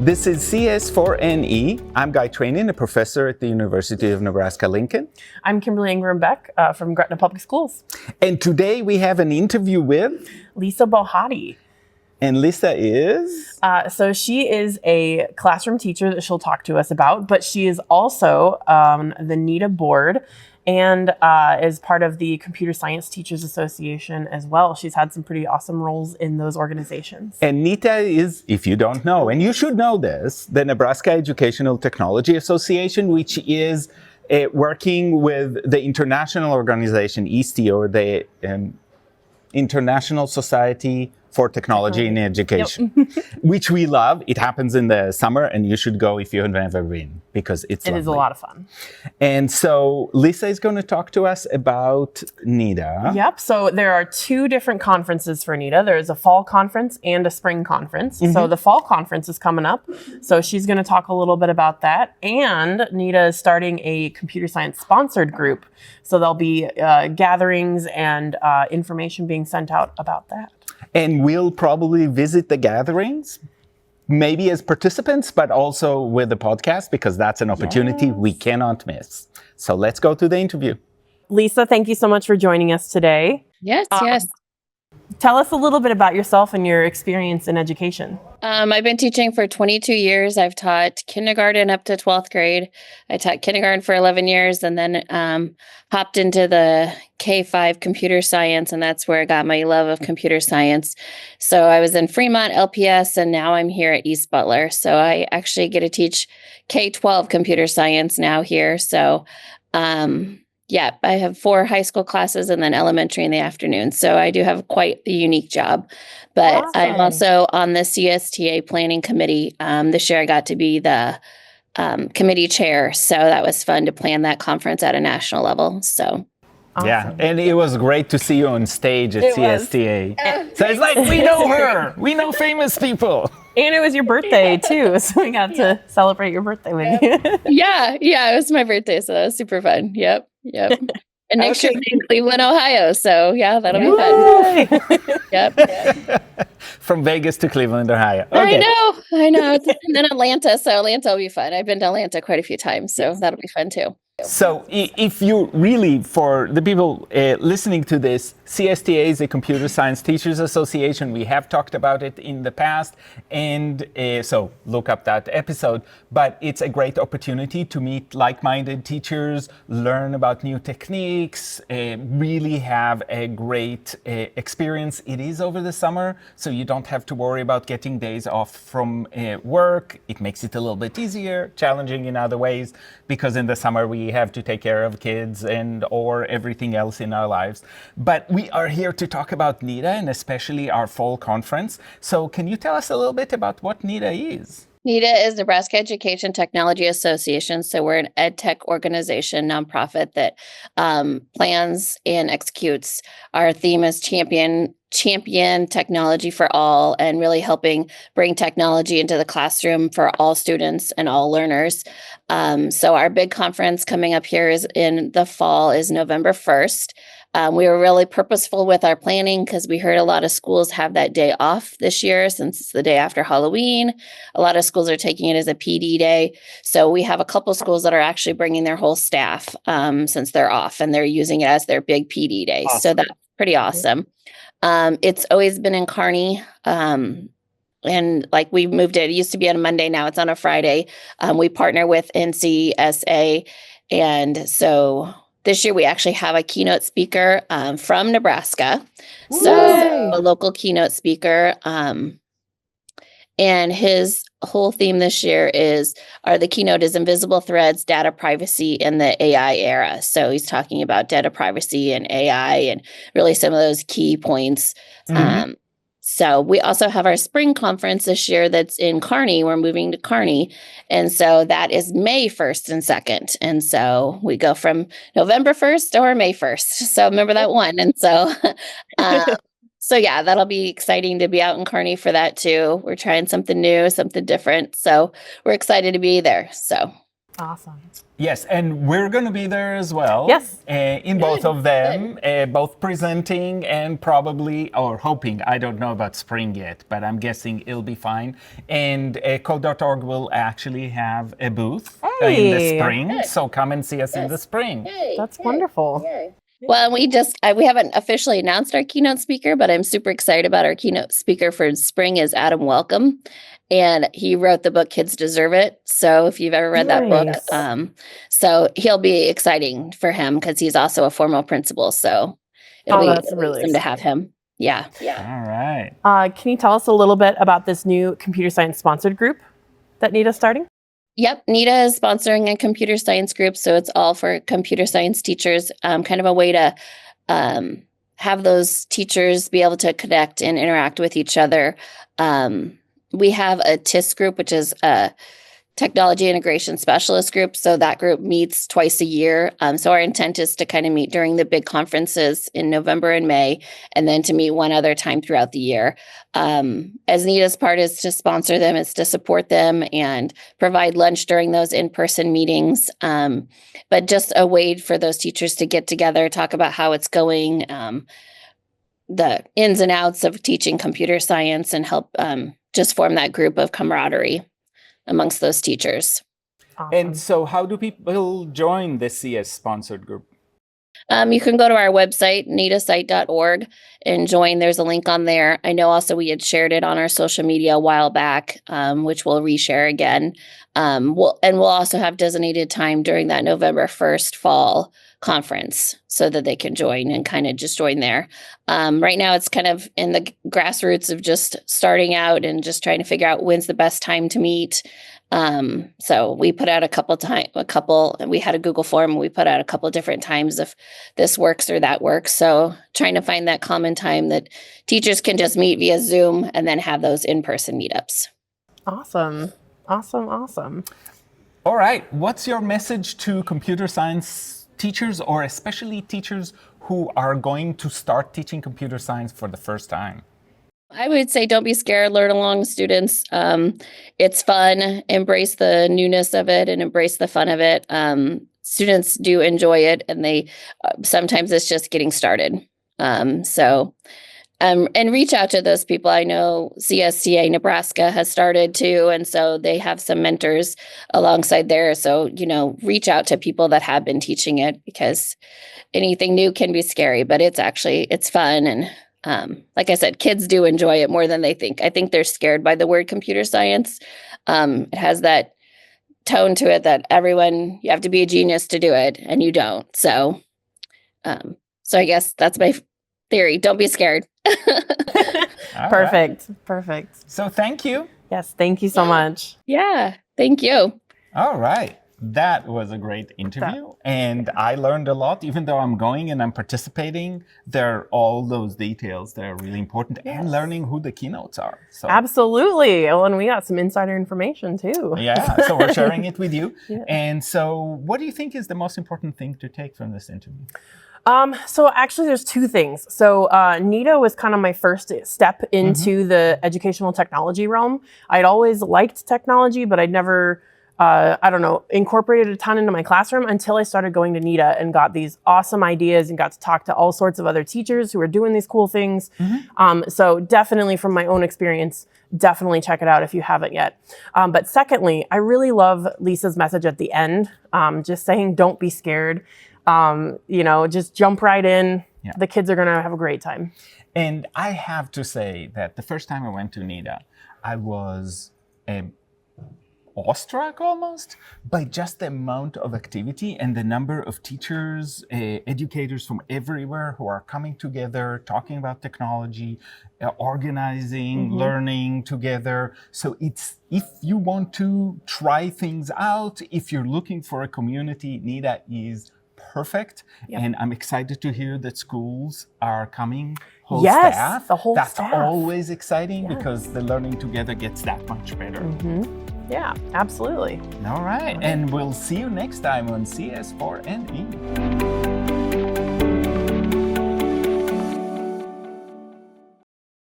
This is CS4NE. I'm Guy Trainin, a professor at the University of Nebraska-Lincoln. I'm Kimberly Ingraham-Beck from Gretna Public Schools. And today we have an interview with Lisa Bohaty. And Lisa is? So she is a classroom teacher that she'll talk to us about, but she is also the NETA board and is part of the Computer Science Teachers Association as well. She's had some pretty awesome roles in those organizations. And NETA is, if you don't know, and you should know this, the Nebraska Educational Technology Association, which is working with the international organization, ISTE, or the International Society for Technology in Education, which we love. It happens in the summer, and you should go if you have never been, because it's lovely. It is a lot of fun. And so Lisa is going to talk to us about NETA. Yep. So there are two different conferences for NETA. There's a fall conference and a spring conference. Mm-hmm. So the fall conference is coming up. So she's going to talk a little bit about that. And NETA is starting a computer science sponsored group. So there'll be gatherings and information being sent out about that. And we'll probably visit the gatherings, maybe as participants, but also with the podcast, because that's an opportunity we cannot miss. So let's go to the interview. Lisa, thank you so much for joining us today. Yes. Tell us a little bit about yourself and your experience in education. I've been teaching for 22 years. I've taught kindergarten up to 12th grade. I taught kindergarten for 11 years and then hopped into the K-5 computer science, and that's where I got my love of computer science. So I was in Fremont, LPS, and now I'm here at East Butler. So I actually get to teach K-12 computer science now here. So yeah, I have 4 high school classes and then elementary in the afternoon. So I do have quite a unique job. But awesome. I'm also on the CSTA planning committee. This year I got to be the committee chair. So that was fun to plan that conference at a national level. So. Awesome. Yeah, and it was great to see you on stage at CSTA. So it's like, we know her. We know famous people. And it was your birthday, too. So we got to celebrate your birthday with you. Yeah, it was my birthday. So that was super fun. Yep. And next year in Cleveland, Ohio. So yeah, that'll be fun. Yep. From Vegas to Cleveland, Ohio. Okay. I know. And then Atlanta. So Atlanta will be fun. I've been to Atlanta quite a few times. So that'll be fun, too. So if you really, for the people listening to this, CSTA is a Computer Science Teachers Association. We have talked about it in the past, and so look up that episode. But it's a great opportunity to meet like-minded teachers, learn about new techniques, really have a great experience. It is over the summer, so you don't have to worry about getting days off from work. It makes it a little bit easier, challenging in other ways, because in the summer we have to take care of kids and or everything else in our lives. But we are here to talk about NETA and especially our fall conference. So can you tell us a little bit about what NETA is? NETA is Nebraska Education Technology Association. So we're an ed tech organization, nonprofit that plans and executes. Our theme is champion technology for all, and really helping bring technology into the classroom for all students and all learners. So our big conference coming up here is in the fall is November 1st. We were really purposeful with our planning because we heard a lot of schools have that day off this year since it's the day after Halloween. A lot of schools are taking it as a PD day. So we have a couple schools that are actually bringing their whole staff since they're off, and they're using it as their big PD day. Awesome. So that's pretty awesome. It's always been in Kearney. And like we moved it used to be on a Monday. Now it's on a Friday. We partner with NCSTA. And so this year we actually have a keynote speaker from Nebraska. So a local keynote speaker. And his whole theme this year the keynote is Invisible Threads, Data Privacy in the AI Era. So he's talking about data privacy and AI and really some of those key points. Mm-hmm. So we also have our spring conference this year that's in Kearney. We're moving to Kearney. And so that is May 1st and 2nd. And so we go from November 1st or May 1st. So remember that one. And so, so yeah, that'll be exciting to be out in Kearney for that too. We're trying something new, something different. So we're excited to be there. So Awesome. Yes, and we're going to be there as well. Yes. In both of them, both presenting and probably, or hoping, I don't know about spring yet, but I'm guessing it'll be fine. And code.org will actually have a booth in the spring, so come and see us in the spring. That's wonderful. Well, we haven't officially announced our keynote speaker, but I'm super excited about our keynote speaker for spring is Adam Welcome. And he wrote the book Kids Deserve It. So if you've ever read that book, so he'll be exciting for him because he's also a formal principal. So it'll be really awesome to have him. Yeah. All right. Can you tell us a little bit about this new computer science sponsored group that NETA's starting? Yep, NETA is sponsoring a computer science group, so it's all for computer science teachers, kind of a way to have those teachers be able to connect and interact with each other. We have a TIS group, which is a technology integration specialist group. So that group meets twice a year. So our intent is to kind of meet during the big conferences in November and May, and then to meet one other time throughout the year. As NETA's part is to sponsor them, it's to support them and provide lunch during those in-person meetings. But just a way for those teachers to get together, talk about how it's going, the ins and outs of teaching computer science, and help just form that group of camaraderie amongst those teachers. Awesome. And so how do people join the CS sponsored group? You can go to our website, netasite.org, and join. There's a link on there. I know also we had shared it on our social media a while back, which we'll reshare again. We'll also have designated time during that November 1st fall conference so that they can join and kind of just join there. Right now it's kind of in the grassroots of just starting out and just trying to figure out when's the best time to meet. So we put out we had a Google form, and we put out a couple of different times if this works or that works. So trying to find that common time that teachers can just meet via Zoom and then have those in-person meetups. Awesome. All right. What's your message to computer science teachers, or especially teachers who are going to start teaching computer science for the first time? I would say don't be scared, learn along with students. It's fun, embrace the newness of it and embrace the fun of it. Students do enjoy it, and they sometimes it's just getting started. And reach out to those people. I know CSTA Nebraska has started too, and so they have some mentors alongside there. So, reach out to people that have been teaching it, because anything new can be scary, but it's fun. And like I said, kids do enjoy it more than they think. I think they're scared by the word computer science. It has that tone to it that you have to be a genius to do it, and you don't. So I guess that's my theory. Don't be scared. Perfect. So thank you. Yes, thank you so much. Yeah, thank you. All right. That was a great interview. And I learned a lot. Even though I'm going and I'm participating, there are all those details that are really important, and learning who the keynotes are. So absolutely. Oh, and we got some insider information too. Yeah, so we're sharing it with you. Yeah. And so what do you think is the most important thing to take from this interview? So actually there's two things. So NETA was kind of my first step into the educational technology realm. I'd always liked technology, but I'd never, incorporated a ton into my classroom until I started going to NETA and got these awesome ideas and got to talk to all sorts of other teachers who are doing these cool things. So definitely from my own experience, definitely check it out if you haven't yet. But secondly, I really love Lisa's message at the end, just saying, don't be scared. Just jump right in. Yeah. The kids are going to have a great time. And I have to say that the first time I went to NETA, I was awestruck almost by just the amount of activity and the number of teachers, educators from everywhere who are coming together, talking about technology, organizing, learning together. So if you want to try things out, if you're looking for a community, NETA is perfect. Yep. And I'm excited to hear that schools are coming. Staff. The whole That's staff. Always exciting because the learning together gets that much better. Yeah, absolutely. All right. And we'll see you next time on CS4NE.